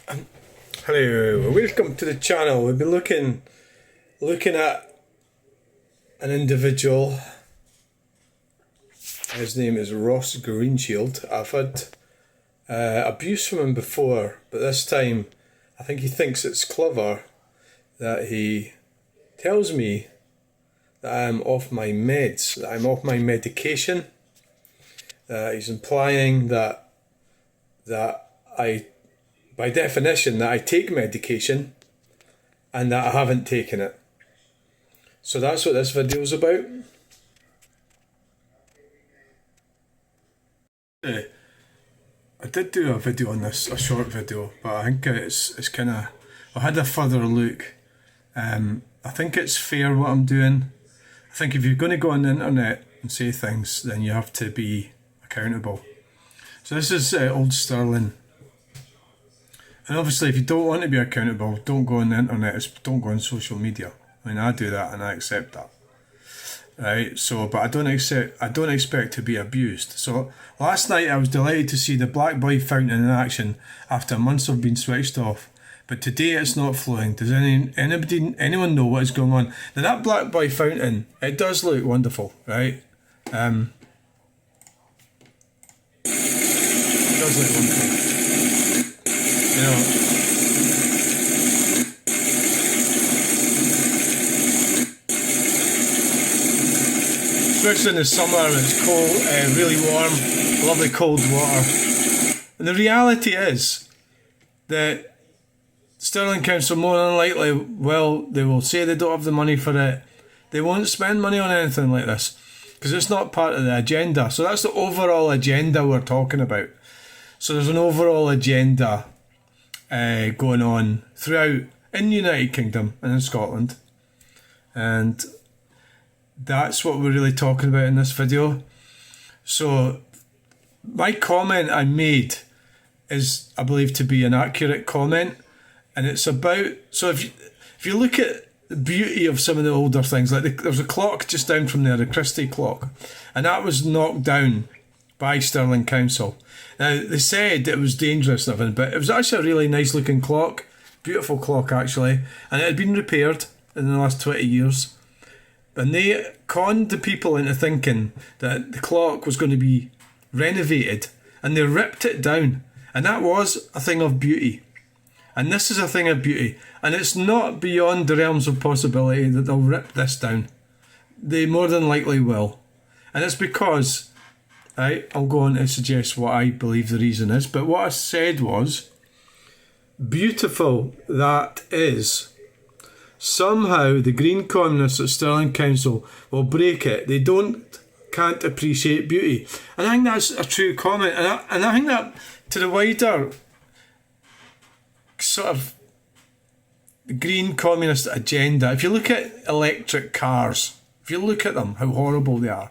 Hello, welcome to the channel. We've been looking at an individual. His name is Ross Greenshield. I've had abuse from him before, but this time I think he thinks it's clever that he tells me that I'm off my meds, that I'm off my medication. He's implying that I, by definition, that I take medication and that I haven't taken it. So that's what this video is about. I did do a video on this, a short video, but I think it's kind of, I had a further look. I think it's fair what I'm doing. I think if you're going to go on the internet and say things, then you have to be accountable. So this is old Sterling. And obviously if you don't want to be accountable, don't go on the internet, don't go on social media. I mean, I do that and I accept that. Right, so, but I don't expect to be abused. So last night I was delighted to see the Black Boy fountain in action after months of being switched off. But today it's not flowing. Does anyone know what is going on? Now that Black Boy fountain, it does look wonderful, right? It does look wonderful. You know, especially in the summer, it's cold, really warm, lovely cold water. And the reality is that Stirling Council, more than likely, they will say they don't have the money for it. They won't spend money on anything like this because it's not part of the agenda. So that's the overall agenda we're talking about. So there's an overall agenda going on throughout in the United Kingdom and in Scotland. And that's what we're really talking about in this video. So my comment I made is, I believe, to be an accurate comment, and it's about, so if you look at the beauty of some of the older things, like there's a clock just down from there, the Christie clock, and that was knocked down by Stirling Council. Now they said it was dangerous and everything, but it was actually a really nice looking clock, beautiful clock actually, and it had been repaired in the last 20 years. And they conned the people into thinking that the clock was going to be renovated, and they ripped it down. And that was a thing of beauty. And this is a thing of beauty. And it's not beyond the realms of possibility that they'll rip this down. They more than likely will. And it's because, right, I'll go on to suggest what I believe the reason is. But what I said was, beautiful that is. Somehow the Green Communists at Stirling Council will break it. They can't appreciate beauty. And I think that's a true comment. And I think that to the wider sort of Green Communist agenda, if you look at electric cars, if you look at them, how horrible they are.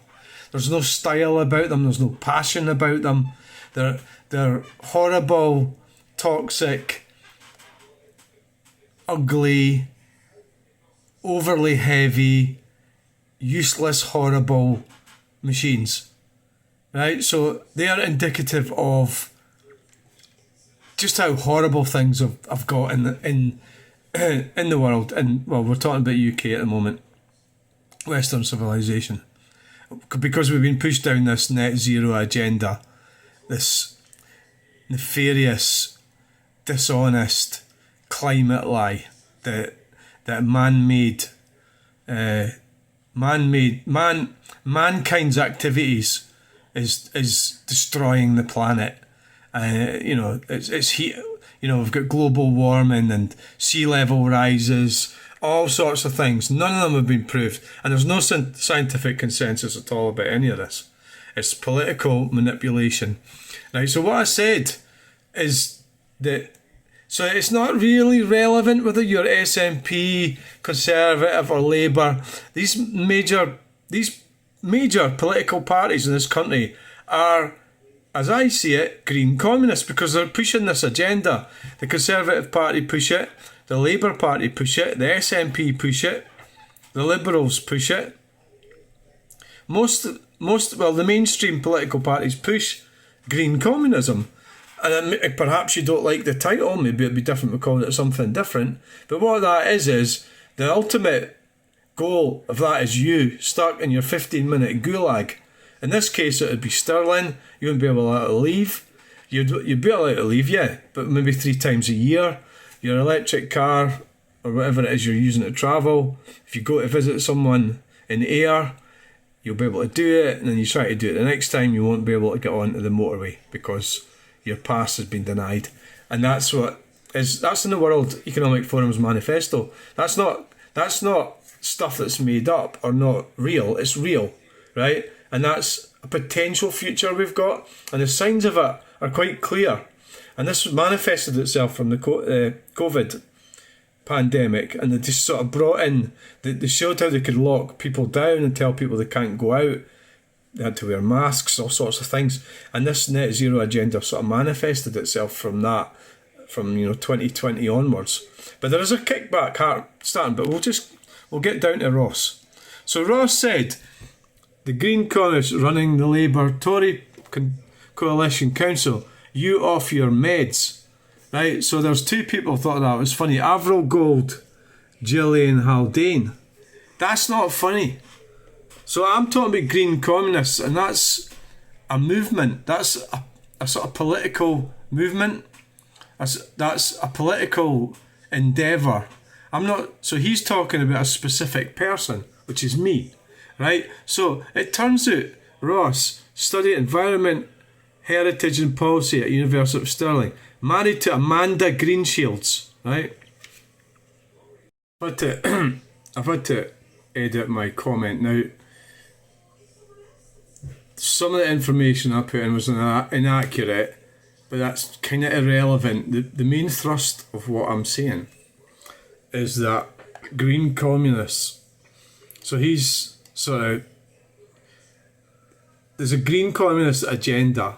There's no style about them. There's no passion about them. They're horrible, toxic, ugly, overly heavy, useless, horrible machines, right? So they are indicative of just how horrible things have got in the world. And well, we're talking about UK at the moment, Western civilization, because we've been pushed down this net zero agenda, this nefarious, dishonest climate lie that mankind's activities is destroying the planet. It's heat. We've got global warming and sea level rises, all sorts of things. None of them have been proved, and there's no scientific consensus at all about any of this. It's political manipulation. Right. So what I said is that. So it's not really relevant whether you're SNP, Conservative or Labour. These major political parties in this country are, as I see it, Green Communists, because they're pushing this agenda. The Conservative Party push it, the Labour Party push it, the SNP push it, the Liberals push it. The mainstream political parties push Green Communism. And perhaps you don't like the title, maybe it'd be different, we call it something different. But what that is the ultimate goal of that is you stuck in your 15-minute gulag. In this case, it would be Stirling. You wouldn't be able to leave. You'd be allowed to leave, yeah, but maybe 3 times a year. Your electric car or whatever it is you're using to travel. If you go to visit someone in air, you'll be able to do it, and then you try to do it the next time, you won't be able to get onto the motorway because your pass has been denied. And that's in the World Economic Forum's manifesto. That's not stuff that's made up or not real. It's real, right? And that's a potential future we've got, and the signs of it are quite clear. And this manifested itself from the COVID pandemic, and they just sort of brought in, they showed how they could lock people down and tell people they can't go out. They had to wear masks, all sorts of things. And this net zero agenda sort of manifested itself from that, from 2020 onwards. But there is a kickback starting, but we'll get down to Ross. So Ross said, the Green Communists running the Labour-Tory coalition council, you off your meds. Right, so there's 2 people thought that was funny. Avril Gold, Gillian Haldane. That's not funny. So I'm talking about Green Communists, and that's a movement. That's a sort of political movement. That's a political endeavour. So he's talking about a specific person, which is me. Right? So it turns out Ross studied environment, heritage and policy at University of Stirling. Married to Amanda Greenshields, right? I've had to edit my comment now. Some of the information I put in was inaccurate, but that's kind of irrelevant. The main thrust of what I'm saying is that Green Communists, so he's there's a Green Communist agenda,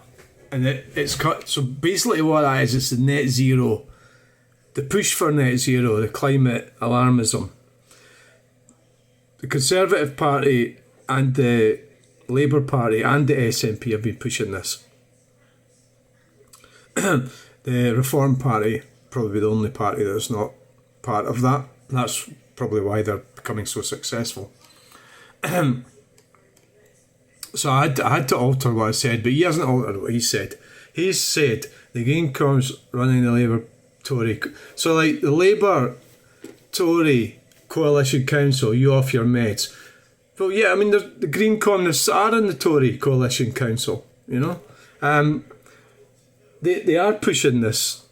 and it's cut. So basically what that is, it's the net zero, the push for net zero, the climate alarmism. The Conservative Party and the Labour Party and the SNP have been pushing this. The Reform Party, probably the only party that's not part of that. That's probably why they're becoming so successful. So I had to alter what I said, but he hasn't altered what he said. He's said the Green Communists running the Labour-Tory. So like the Labour-Tory coalition council, you off your meds. Well, yeah, I mean the Green Communists are in the Tory coalition council. They are pushing this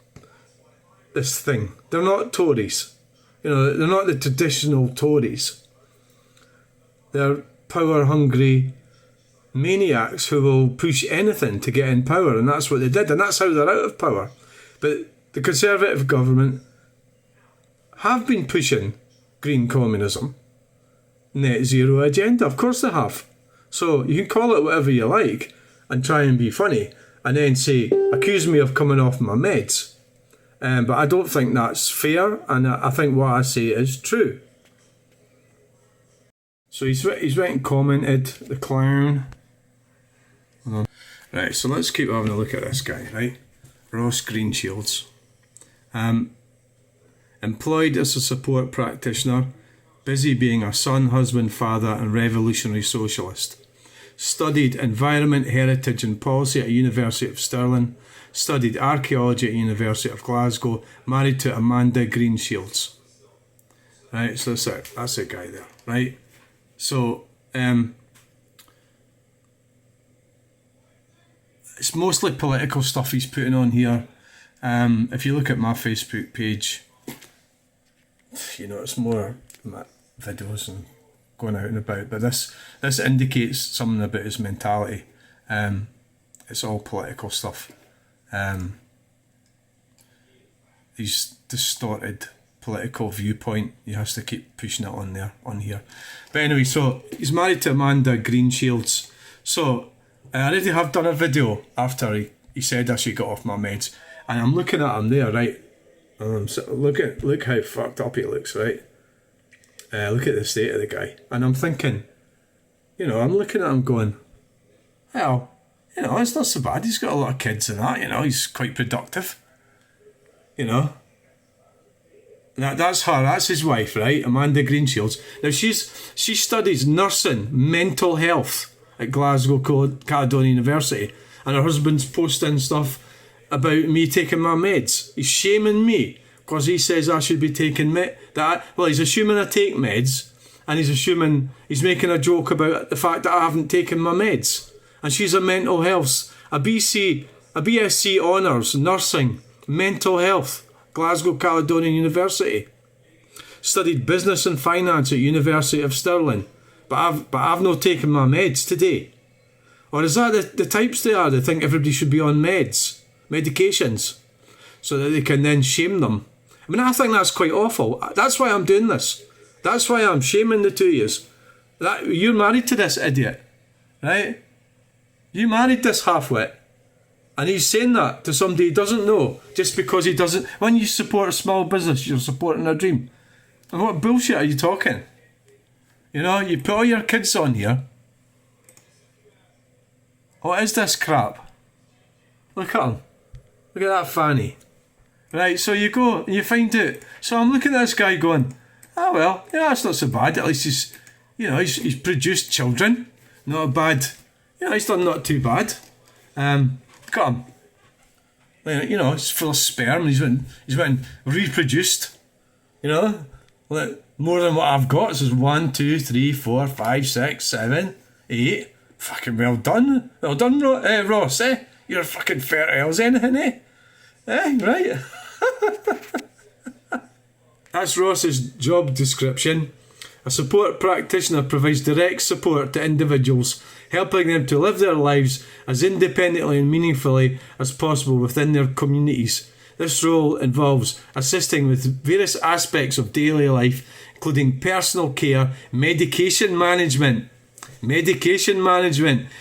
thing. They're not Tories. They're not the traditional Tories. They're power-hungry maniacs who will push anything to get in power, and that's what they did, and that's how they're out of power. But the Conservative government have been pushing Green Communism, net zero agenda. Of course they have. So you can call it whatever you like and try and be funny, and then say, accuse me of coming off my meds. But I don't think that's fair, and I think what I say is true. So he's went and commented, the clown. Right, so let's keep having a look at this guy, right? Ross Greenshields. Employed as a support practitioner, busy being a son, husband, father and revolutionary socialist. Studied environment, heritage and policy at University of Stirling. Studied archaeology at University of Glasgow. Married to Amanda Greenshields. Right, so that's a guy there, right? So, it's mostly political stuff he's putting on here. If you look at my Facebook page, it's more my videos and going out and about. But this indicates something about his mentality. It's all political stuff. He's distorted political viewpoint. He has to keep pushing it on here. But anyway, so he's married to Amanda Greenshields. So I already have done a video after he said I should get off my meds, and I'm looking at him there, right? So look how fucked up he looks, right? Look at the state of the guy, and I'm thinking, I'm looking at him going, well, You know, it's not so bad. He's got a lot of kids and that, you know, he's quite productive. You know. That's her, that's his wife, right? Amanda Greenshields. Now she studies nursing, mental health at Glasgow Caledonian University, and her husband's posting stuff about me taking my meds. He's shaming me because he says I should be taking he's assuming I take meds, and he's making a joke about the fact that I haven't taken my meds. And she's a mental health, a BSc honours, nursing, mental health, Glasgow Caledonian University. Studied business and finance at University of Stirling, but I've not taken my meds today. Or is that the types they are? They think everybody should be on medications, so that they can then shame them. I mean, I think that's quite awful. That's why I'm doing this. That's why I'm shaming the two of yous. You're married to this idiot, right? You married this half-wit. And he's saying that to somebody he doesn't know, just because he doesn't. When you support a small business, you're supporting a dream. And what bullshit are you talking? You know, you put all your kids on here. What is this crap? Look at him. Look at that fanny. Right, so you go and you find out. So I'm looking at this guy going, well, yeah, that's not so bad. At least he's produced children. Not a bad. He's done not too bad. Look at him. You know, it's full of sperm. He's been reproduced. You know, more than what I've got. So it's 1, 2, 3, 4, 5, 6, 7, 8. Fucking well done. Well done, Ross, eh? You're fucking fertile as anything, eh? Eh, right? That's Ross's job description. A support practitioner provides direct support to individuals, helping them to live their lives as independently and meaningfully as possible within their communities. This role involves assisting with various aspects of daily life, including personal care, medication management,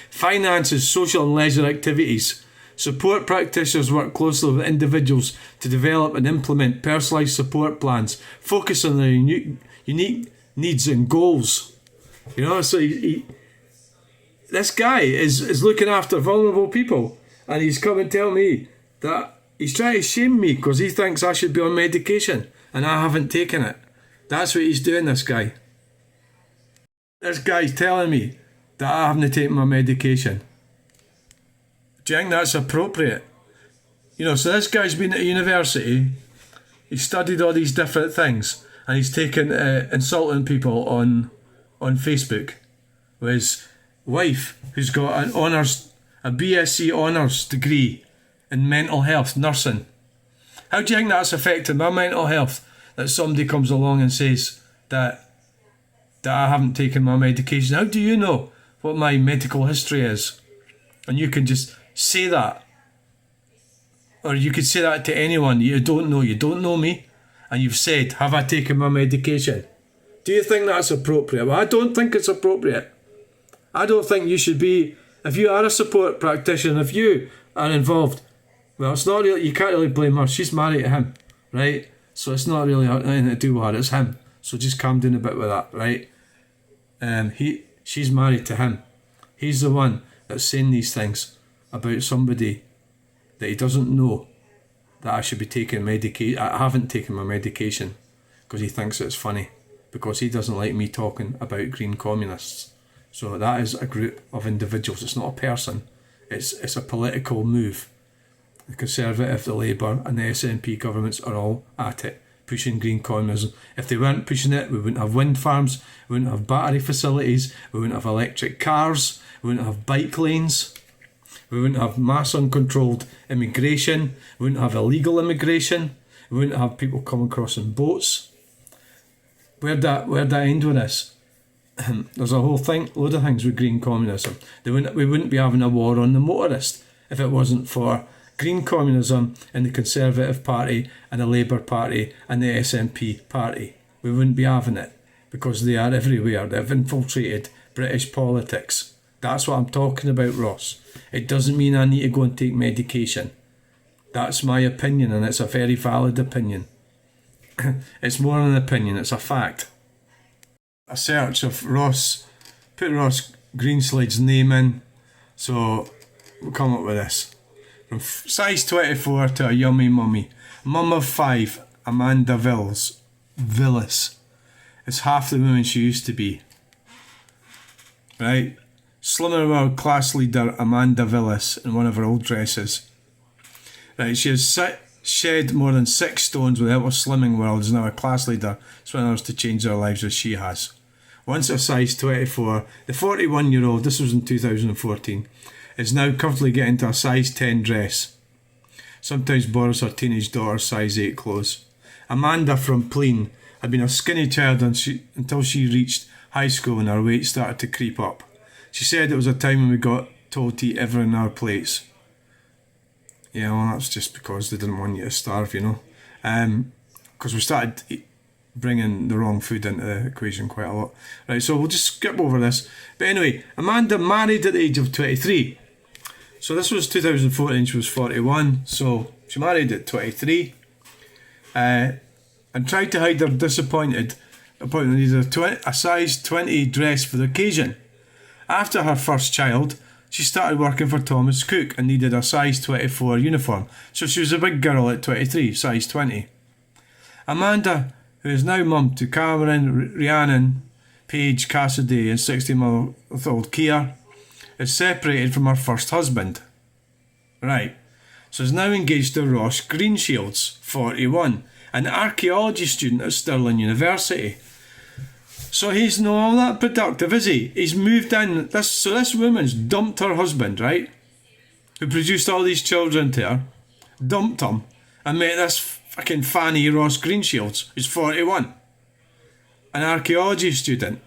finances, social and leisure activities. Support practitioners work closely with individuals to develop and implement personalised support plans, focus on their unique needs and goals. You know, so this guy is looking after vulnerable people, and he's come and tell me that he's trying to shame me because he thinks I should be on medication and I haven't taken it. That's what he's doing, this guy. This guy's telling me that I haven't taken my medication. Do you think that's appropriate? You know, so this guy's been at university, he's studied all these different things, and he's taken insulting people on Facebook with his wife, who's got a BSc honours degree in mental health, nursing. How do you think that's affected my mental health? That somebody comes along and says that I haven't taken my medication. How do you know what my medical history is? And you can just say that. Or you could say that to anyone you don't know me, and you've said, have I taken my medication? Do you think that's appropriate? Well, I don't think it's appropriate. I don't think you should be, if you are a support practitioner, if you are involved, well, it's not really, you can't really blame her. She's married to him, right? So it's not really anything to do with her, it's him. So just calm down a bit with that, right? She's married to him. He's the one that's saying these things about somebody that he doesn't know, that I should be taking medication. I haven't taken my medication because he thinks it's funny, because he doesn't like me talking about Green Communists. So that is a group of individuals. It's not a person. It's a political move. The Conservative, the Labour and the SNP governments are all at it, pushing Green Communism. If they weren't pushing it, we wouldn't have wind farms, we wouldn't have battery facilities, we wouldn't have electric cars, we wouldn't have bike lanes, we wouldn't have mass uncontrolled immigration, we wouldn't have illegal immigration, we wouldn't have people coming across in boats. Where'd that end with this? There's a whole load of things with Green Communism. We wouldn't be having a war on the Motorist if it wasn't for Green Communism and the Conservative Party and the Labour Party and the SNP Party. We wouldn't be having it because they are everywhere. They've infiltrated British politics. That's what I'm talking about, Ross. It doesn't mean I need to go and take medication. That's my opinion, and it's a very valid opinion. It's more than an opinion, it's a fact. A search of Ross, put Ross Greenslide's name in. So we'll come up with this. From size 24 to a yummy mummy. Mum of 5, Amanda Villas is half the woman she used to be. Right? Slimmer world class leader Amanda Villas in one of her old dresses. Right, she has shed more than 6 stones with the help of Slimming World, is now a class leader, inspiring others to change their lives as she has. Once a size 24, the 41-year-old, this was in 2014, is now comfortably getting to a size 10 dress. Sometimes borrows her teenage daughter's size 8 clothes. Amanda from Pleen had been a skinny child until she reached high school and her weight started to creep up. She said it was a time when we got told to eat everything in our plates. Yeah, well, that's just because they didn't want you to starve, you know. Because we started bringing the wrong food into the equation quite a lot. Right, so we'll just skip over this. But anyway, Amanda married at the age of 23. So this was 2014, she was 41. So she married at 23. And tried to hide her disappointment needed a size 20 dress for the occasion. After her first child, she started working for Thomas Cook and needed a size 24 uniform. So she was a big girl at 23, size 20. Amanda, who is now mum to Cameron, Rhiannon, Paige, Cassidy and 16-month-old Kia, is separated from her first husband. Right. So is now engaged to Ross Greenshields, 41, an archaeology student at Stirling University. So he's not all that productive, is he? He's moved in. This woman's dumped her husband, right? Who produced all these children to her. Dumped him. And met this fucking Fanny Ross Greenshields, who's 41. An archaeology student.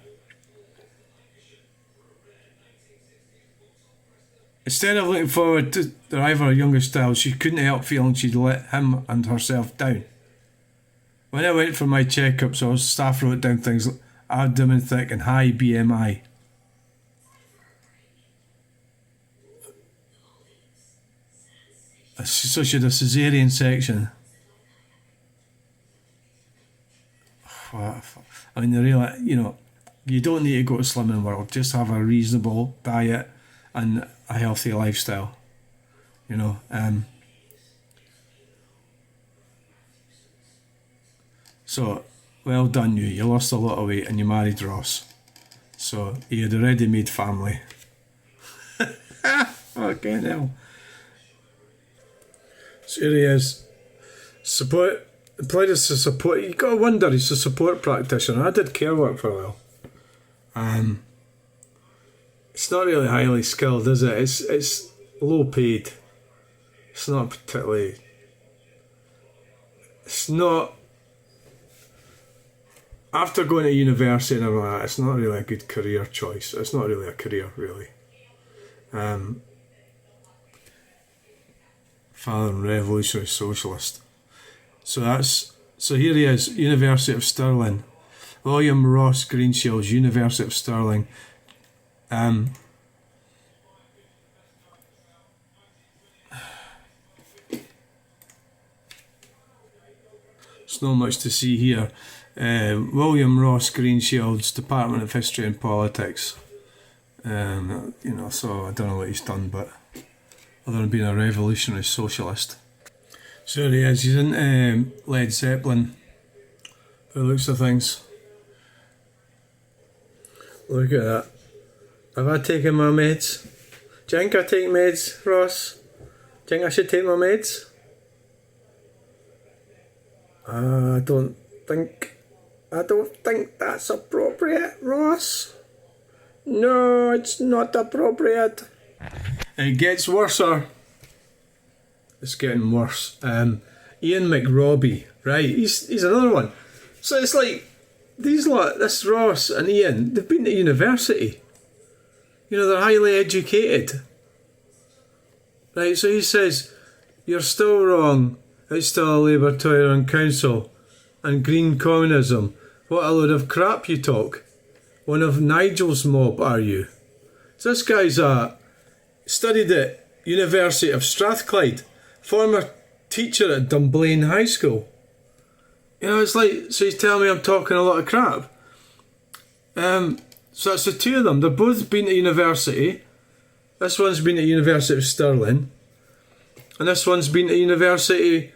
Instead of looking forward to the arrival of her youngest child, she couldn't help feeling she'd let him and herself down. When I went for my checkups, staff wrote down things like abdomen thick and high BMI. So she had a caesarean section. I mean, you don't need to go to Slimming World. Just have a reasonable diet and a healthy lifestyle. So, well done you. You lost a lot of weight and you married Ross. So, he had a ready-made family. Fucking hell. So here he is. Employed as a support. You got to wonder, he's a support practitioner. I did care work for a while. It's not really highly skilled, is it? It's low paid. It's not particularly. It's not. After going to university and all that, it's not really a good career choice. It's not really a career, really. Father and revolutionary socialist. So here he is, University of Stirling. William Ross Greenshields, University of Stirling. There's not much to see here. William Ross Greenshields, Department of History and Politics. So I don't know what he's done, but other than being a revolutionary socialist. So there he is, he's in Led Zeppelin, by the looks of things. Look at that. Have I taken my meds? Do you think I take meds, Ross? Do you think I should take my meds? I don't think that's appropriate, Ross. No, it's not appropriate. It gets worser. It's getting worse. Ian McRobbie, right? He's another one. So it's like these lot, this Ross and Ian, they've been to university. They're highly educated. Right, so he says, you're still wrong. It's still a Labour Tory on council. And Green Communism. What a load of crap you talk. One of Nigel's mob, are you? So this guy's studied at University of Strathclyde. Former teacher at Dunblane High School. It's like, so he's telling me I'm talking a lot of crap. So that's the two of them. They've both been to university. This one's been at University of Stirling. And this one's been at University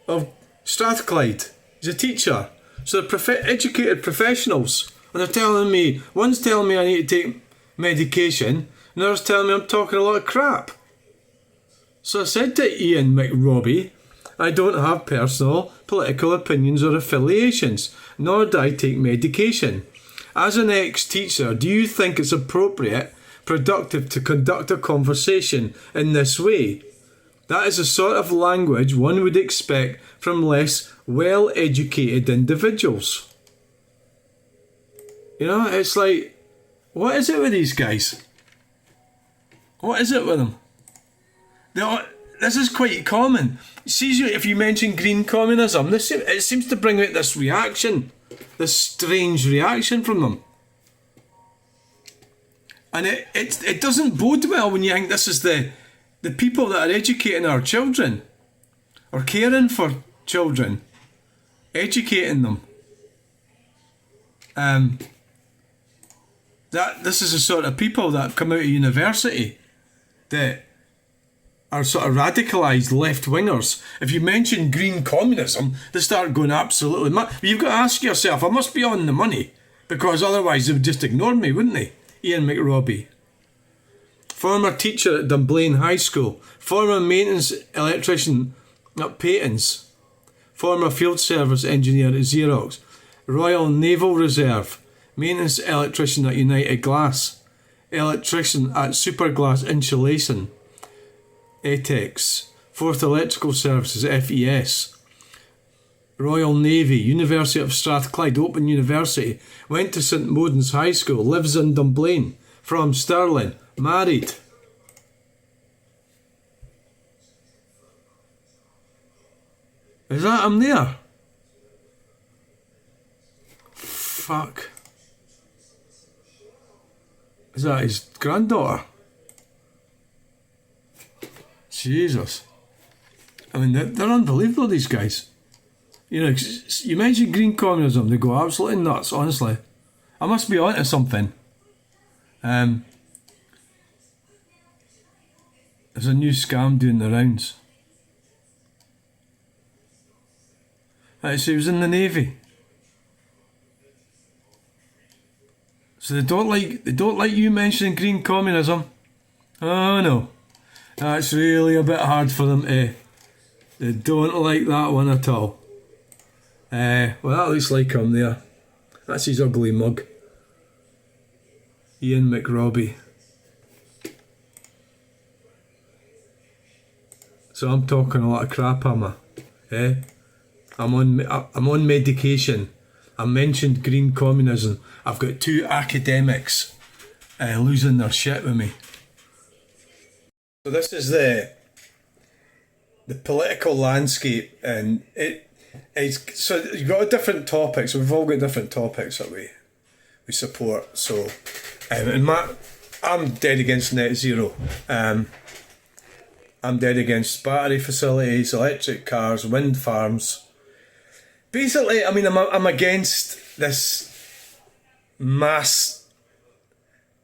of Strathclyde. He's a teacher. So they're educated professionals. And they're telling me, one's telling me I need to take medication, and others telling me I'm talking a lot of crap. So I said to Ian McRobbie, I don't have personal political opinions or affiliations, nor do I take medication. As an ex-teacher, do you think it's appropriate, productive to conduct a conversation in this way? That is the sort of language one would expect from less well-educated individuals. You know, it's like, what is it with these guys? What is it with them? This is quite common. See, if you mention Green Communism, it seems to bring out this reaction, this strange reaction from them. And it doesn't bode well when you think this is the people that are educating our children, or caring for children, educating them. That this is the sort of people that come out of university that are sort of radicalised left-wingers. If you mention Green Communism, they start going absolutely mad. You've got to ask yourself, I must be on the money, because otherwise they would just ignore me, wouldn't they? Ian McRobbie. Former teacher at Dunblane High School. Former maintenance electrician at Payton's. Former field service engineer at Xerox. Royal Naval Reserve. Maintenance electrician at United Glass. Electrician at Superglass Insulation. ATEX. Forth Electrical Services, FES. Royal Navy, University of Strathclyde, Open University. Went to St Modens High School, lives in Dunblane. From Stirling, married. Is that him there? Fuck. Is that his granddaughter? Jesus. I mean, they're unbelievable, these guys. You know, you mention Green Communism, they go absolutely nuts, honestly. I must be onto something. There's a new scam doing the rounds. Right, so he was in the Navy. So they don't like you mentioning Green Communism. Oh no. That's really a bit hard for them to. They don't like that one at all. Well, that looks like him there. That's his ugly mug. Ian McRobbie. So I'm talking a lot of crap, am I? I'm on medication. I mentioned Green Communism. I've got two academics losing their shit with me. So this is the political landscape, and so you've got different topics. We've all got different topics that we support. So, I'm dead against net zero. I'm dead against battery facilities, electric cars, wind farms. Basically, I mean, I'm against this mass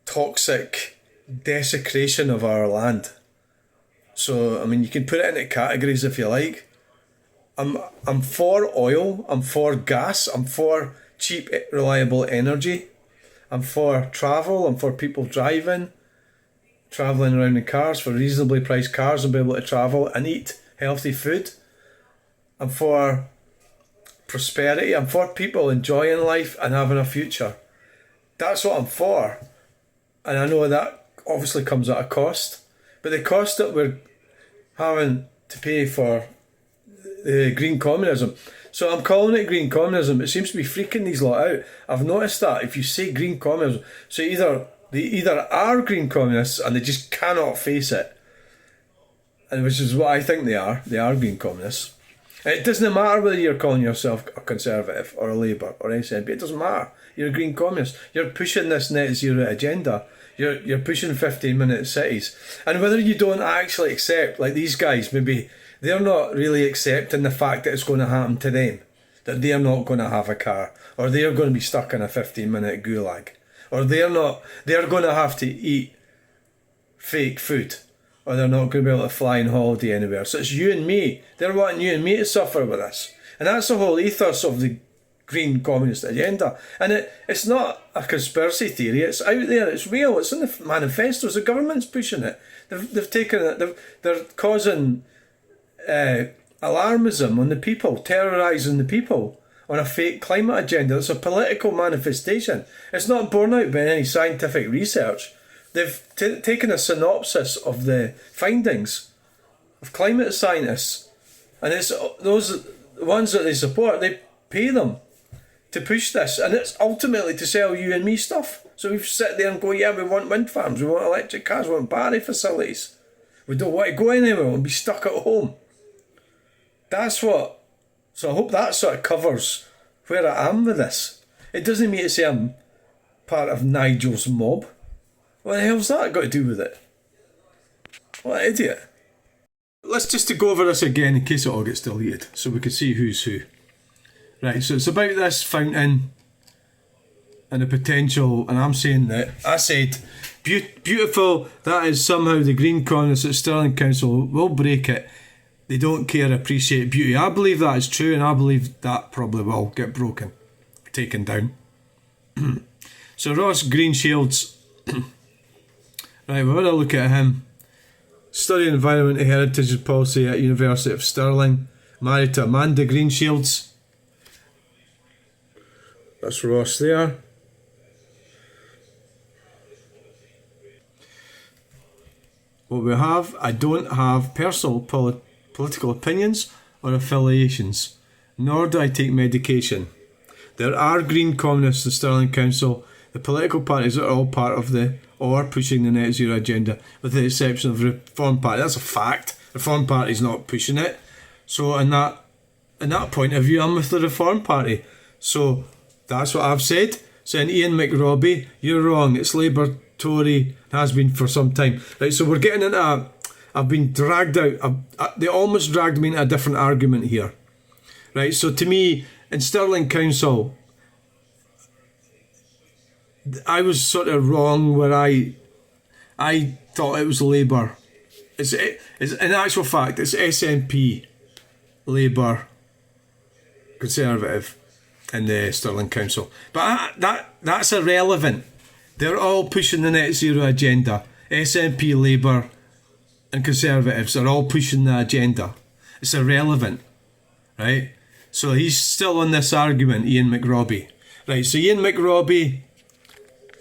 toxic desecration of our land. So, I mean, you can put it into categories if you like. I'm for oil, I'm for gas, I'm for cheap, reliable energy. I'm for travel, I'm for people travelling around in cars, for reasonably priced cars and be able to travel and eat healthy food. I'm for prosperity, I'm for people enjoying life and having a future. That's what I'm for. And I know that obviously comes at a cost. But the cost that we're having to pay for the Green Communism. So I'm calling it Green Communism. It seems to be freaking these lot out. I've noticed that if you say Green Communism, so they either are Green Communists and they just cannot face it, and which is what I think they are. They are Green Communists. And it doesn't matter whether you're calling yourself a Conservative or a Labour or SNP. It doesn't matter. You're a Green Communist. You're pushing this net zero agenda. You're pushing 15-minute cities. And whether you don't actually accept, like these guys, maybe they're not really accepting the fact that it's going to happen to them, that they're not going to have a car, or they're going to be stuck in a 15-minute gulag, or they're going to have to eat fake food, or they're not going to be able to fly on holiday anywhere. So it's you and me. They're wanting you and me to suffer with this. And that's the whole ethos of the Green Communist agenda. And it's not a conspiracy theory. It's out there. It's real. It's in the manifestos. The government's pushing it. They've taken it. They're causing alarmism on the people, terrorising the people on a fake climate agenda. It's a political manifestation. It's not borne out by any scientific research. They've taken a synopsis of the findings of climate scientists, and it's those ones that they support. They pay them to push this, and it's ultimately to sell you and me stuff. So we sit there and go, yeah, we want wind farms, we want electric cars, we want battery facilities. We don't want to go anywhere and be stuck at home. That's what. So I hope that sort of covers where I am with this. It doesn't mean to say I'm part of Nigel's mob. What the hell's that got to do with it? What an idiot. Let's just to go over this again in case it all gets deleted, so we can see who's who. Right, so it's about this fountain and the potential, and I'm saying that I said beautiful, that is somehow the Green Communists at Stirling Council will break it. They don't care, appreciate beauty. I believe that is true, and I believe that probably will get broken, taken down. So Ross Greenshields, right, we'll have a look at him. Studying Environment and Heritage Policy at University of Stirling. Married to Amanda Greenshields. That's Ross there. What we have, I don't have personal political opinions or affiliations, nor do I take medication. There are Green Communists in Stirling Council. The political parties are all part of or pushing the net zero agenda, with the exception of the Reform Party. That's a fact. The Reform Party is not pushing it. So in that point of view, I'm with the Reform Party. So that's what I've said. Saying Ian McRobbie, you're wrong. It's Labour, Tory, has been for some time. Right, so we're getting into I've been dragged out. They almost dragged me into a different argument here. Right, so to me, in Stirling Council, I was sort of wrong where I thought it was Labour. It's in actual fact, it's SNP, Labour, Conservative in the Stirling Council. But that's irrelevant. They're all pushing the net zero agenda. SNP, Labour and Conservatives are all pushing the agenda. It's irrelevant, right? So he's still on this argument, Ian McRobbie. Right, so Ian McRobbie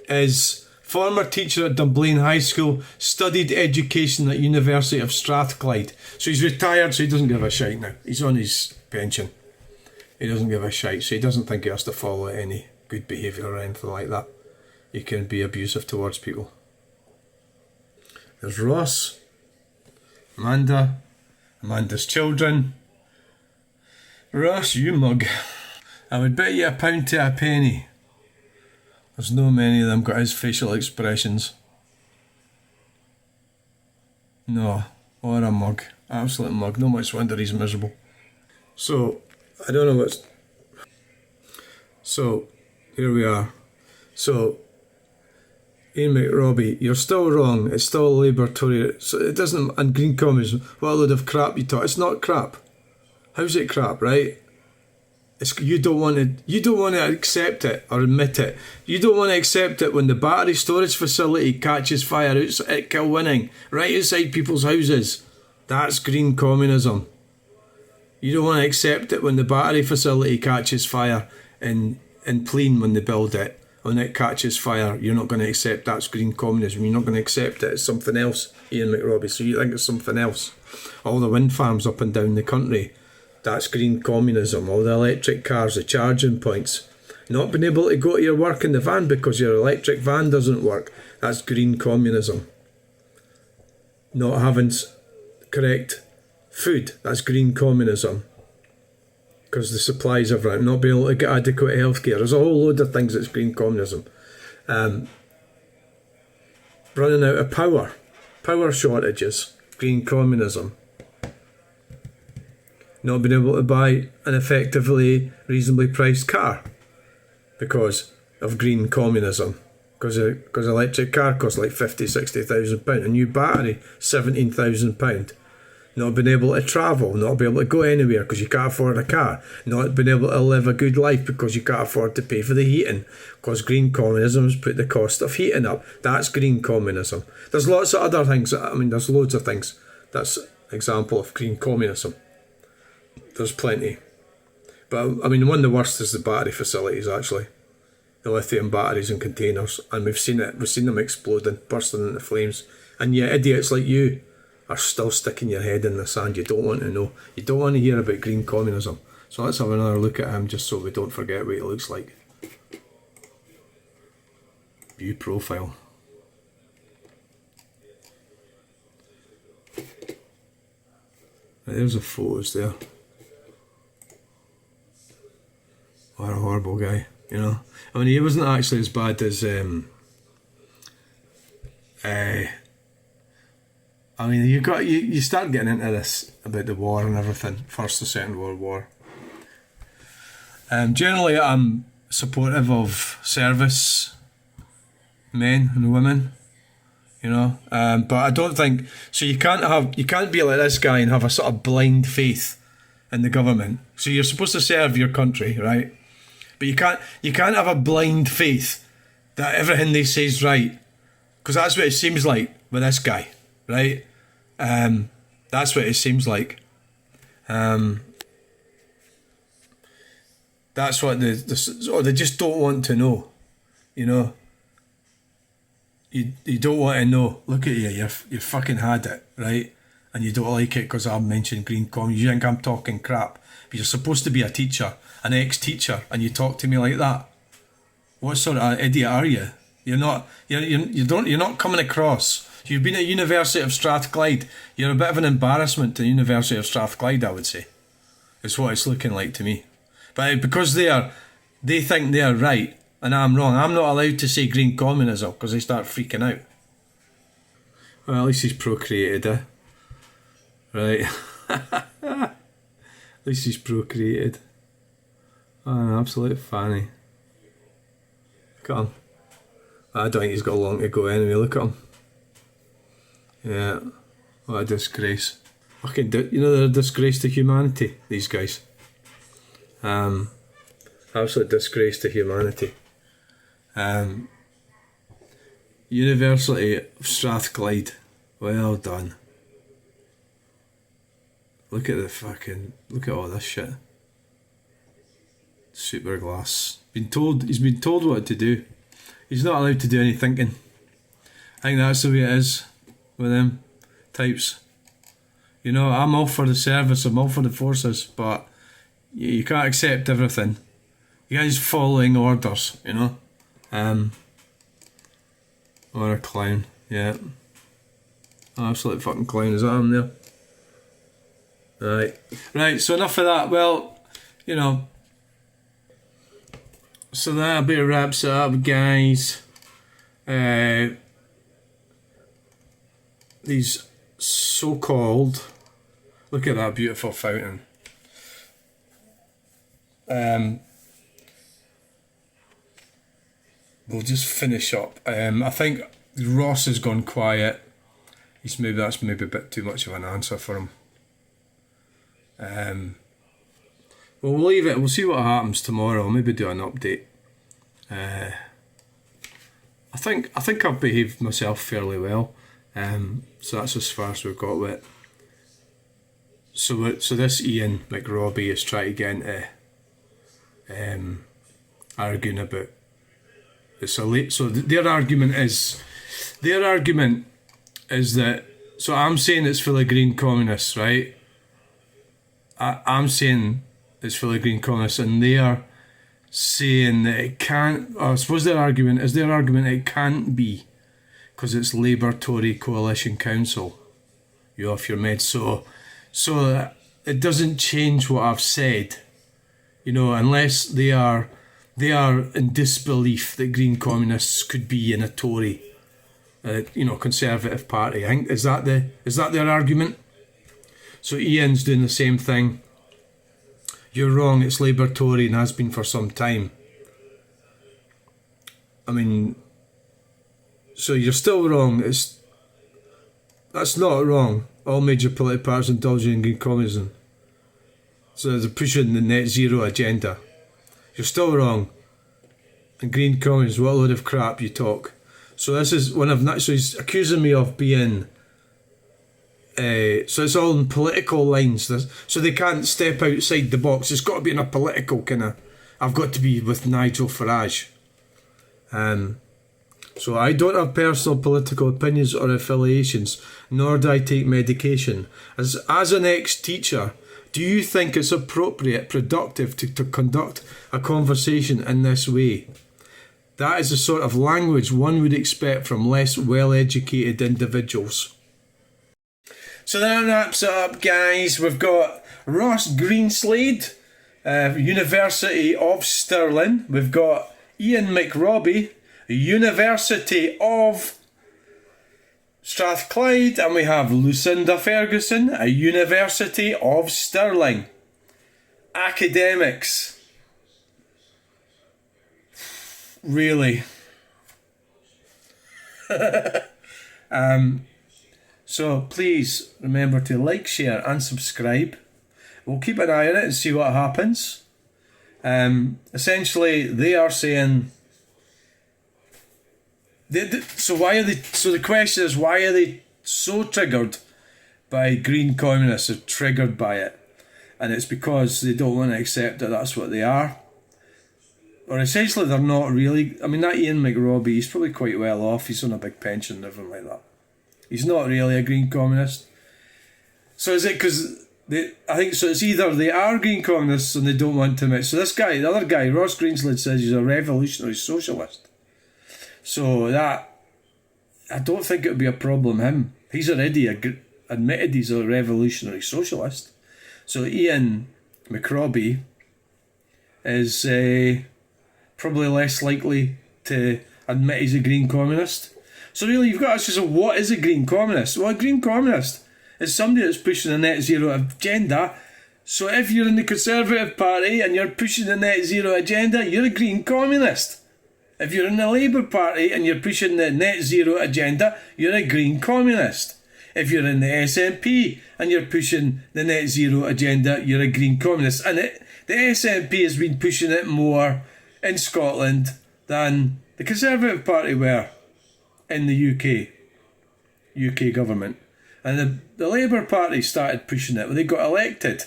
is former teacher at Dunblane High School, studied education at University of Strathclyde. So he's retired, so he doesn't give a shite now. He's on his pension. He doesn't give a shite, so he doesn't think he has to follow any good behaviour or anything like that. He can be abusive towards people. There's Ross, Amanda's children. Ross, you mug. I would bet you £1 to a penny. There's no many of them got his facial expressions. No, what a mug. Absolute mug. No much wonder he's miserable. So, I don't know what's... So, here we are. So, Ian McRobbie, you're still wrong. It's still Labour, Tory. So it doesn't... And Green Communism, what a load of crap you talk. It's not crap. How's it crap, right? You don't want to accept it or admit it. You don't want to accept it when the battery storage facility catches fire at Kilwinning, right outside people's houses. That's Green Communism. You don't want to accept it when the battery facility catches fire in Plean when they build it. When it catches fire, you're not going to accept that's Green Communism. You're not going to accept it. It's something else, Ian McRobbie. So you think it's something else. All the wind farms up and down the country. That's Green Communism. All the electric cars, the charging points. Not being able to go to your work in the van because your electric van doesn't work. That's Green Communism. Not having correct food. That's Green Communism. Because the supplies have run. Not being able to get adequate healthcare. There's a whole load of things that's Green Communism. Running out of power. Power shortages. Green Communism. Not being able to buy an effectively reasonably priced car because of Green Communism. because an electric car costs like 50, 60,000 pound. A new battery, £17,000. Not being able to travel, not being able to go anywhere because you can't afford a car, not being able to live a good life because you can't afford to pay for the heating, because green communism has put the cost of heating up. That's green communism. There's lots of other things. I mean, there's loads of things. That's an example of green communism. There's plenty. But I mean, one of the worst is the battery facilities, actually. The lithium batteries in containers. And we've seen it. We've seen them exploding, bursting into flames. And yet idiots like you are still sticking your head in the sand. You don't want to know. You don't want to hear about green communism. So let's have another look at him just so we don't forget what he looks like. View profile. Right, there's the photos there. What a horrible guy, you know. I mean, he wasn't actually as bad as I mean, you start getting into this about the war and everything. First or Second World War. Generally, I'm supportive of service men and women, you know. But I don't think so. You can't be like this guy and have a sort of blind faith in the government. So you're supposed to serve your country, right? But you can't have a blind faith that everything they say is right, because that's what it seems like with this guy. Right, that's what it seems like. That's what they just don't want to know. You know, you don't want to know. Look at you, you fucking had it, right? And you don't like it because I mentioned green communism. You think I'm talking crap, but you're supposed to be a teacher, an ex-teacher, and you talk to me like that. What sort of idiot are you? You're not. You're not coming across. You've been at University of Strathclyde. You're a bit of an embarrassment to the University of Strathclyde, I would say. It's what it's looking like to me. But because they think they're right and I'm wrong, I'm not allowed to say green communism because they start freaking out. Well, at least he's procreated, eh? Right. At least he's procreated. Oh, an absolute fanny. Look at him. I don't think he's got long to go anyway. Look at him. Yeah, what a disgrace. Fucking, you know, they're a disgrace to humanity, these guys. Absolute disgrace to humanity. University of Strathclyde, well done. Look at look at all this shit. Super glass. He's been told what to do. He's not allowed to do any thinking. I think that's the way it is with them types. You know, I'm all for the service, I'm all for the forces, but you can't accept everything. You guys following orders, you know. Or a clown, yeah. Absolute fucking clown, is that him there? Right, so enough of that. Well, you know, so that a bit wraps it up, guys. These so-called, look at that beautiful fountain. We'll just finish up. I think Ross has gone quiet. That's maybe a bit too much of an answer for him. Well, we'll leave it. We'll see what happens tomorrow. I'll maybe do an update. I think I've behaved myself fairly well. So that's as far as we've got with it. So this Ian McRobbie is trying to get into arguing about it's a late. So their argument is that. So I'm saying it's full of green communists, right? I'm saying it's full of green communists, and they are saying that it can't. I suppose their argument it can't be because it's Labour Tory coalition council. You're off your meds, so it doesn't change what I've said, you know, unless they are in disbelief that green communists could be in a Tory, Conservative party. I think is that their argument? So Ian's doing the same thing. You're wrong. It's Labour Tory and has been for some time. I mean, So you're still wrong. That's not wrong. All major political parties indulge in Green Communism. So they're pushing the net zero agenda. You're still wrong. And Green Communism, what a load of crap you talk. So this is one of so he's accusing me of being. So it's all in political lines. So they can't step outside the box. It's got to be in a political kind of. I've got to be with Nigel Farage. So I don't have personal political opinions or affiliations, nor do I take medication. As an ex-teacher, do you think it's appropriate, productive to conduct a conversation in this way? That is the sort of language one would expect from less well-educated individuals. So that wraps it up, guys. We've got Ross Greenslade, University of Stirling. We've got Ian McRobbie, University of Strathclyde, and we have Lucinda Ferguson, a University of Stirling. Academics. Really. So please remember to like, share and subscribe. We'll keep an eye on it and see what happens. Essentially, they are saying... So the question is, why are they so triggered by Green Communists? They're triggered by it. And it's because they don't want to accept that that's what they are. Or essentially they're not really... I mean, that Ian McRobbie, he's probably quite well off. He's on a big pension and everything like that. He's not really a Green Communist. So is it because... I think so. It's either they are Green Communists and they don't want to admit. So this guy, the other guy, Ross Greenslade, says he's a revolutionary socialist. So that, I don't think it would be a problem him. He's already admitted he's a revolutionary socialist. So Ian McRobbie is probably less likely to admit he's a Green Communist. So really you've got to ask yourself, what is a Green Communist? Well, a Green Communist is somebody that's pushing a net zero agenda. So if you're in the Conservative Party and you're pushing the net zero agenda, you're a Green Communist. If you're in the Labour Party and you're pushing the net zero agenda, you're a Green Communist. If you're in the SNP and you're pushing the net zero agenda, you're a Green Communist. And the SNP has been pushing it more in Scotland than the Conservative Party were in the UK government. And the Labour Party started pushing it when they got elected.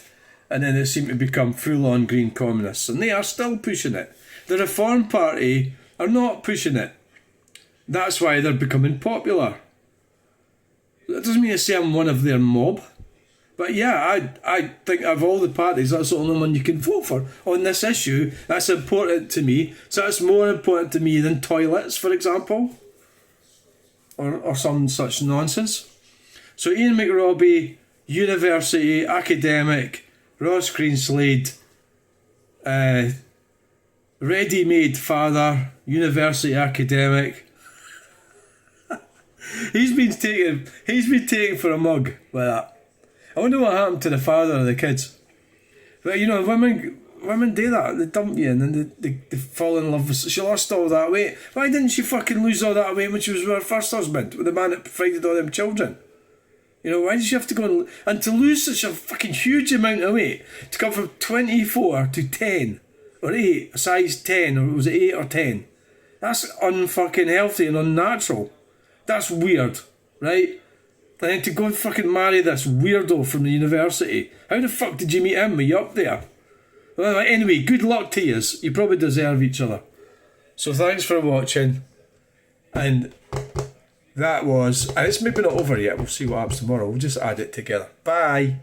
And then it seemed to become full-on Green Communists. And they are still pushing it. The Reform Party are not pushing it. That's why they're becoming popular. That doesn't mean to say I'm one of their mob. But yeah, I think of all the parties, that's the only one you can vote for on this issue. That's important to me. So that's more important to me than toilets, for example. Or some such nonsense. So Ian McRobbie, University, academic, Ross Greenslade, ready-made father, University academic. He's been taken for a mug with that. I wonder what happened to the father of the kids. But you know, women do that. They dump you and then they fall in love with... She lost all that weight. Why didn't she fucking lose all that weight when she was with her first husband, with the man that provided all them children? You know, why did she have to go and to lose such a fucking huge amount of weight, to come from 24 to 10 or 8, a size 10, or was it 8 or 10? That's unfucking healthy and unnatural. That's weird, right? And then to go and fucking marry this weirdo from the university. How the fuck did you meet him? Were you up there? Well, anyway, good luck to yous. You probably deserve each other. So thanks for watching. And that was... And it's maybe not over yet. We'll see what happens tomorrow. We'll just add it together. Bye.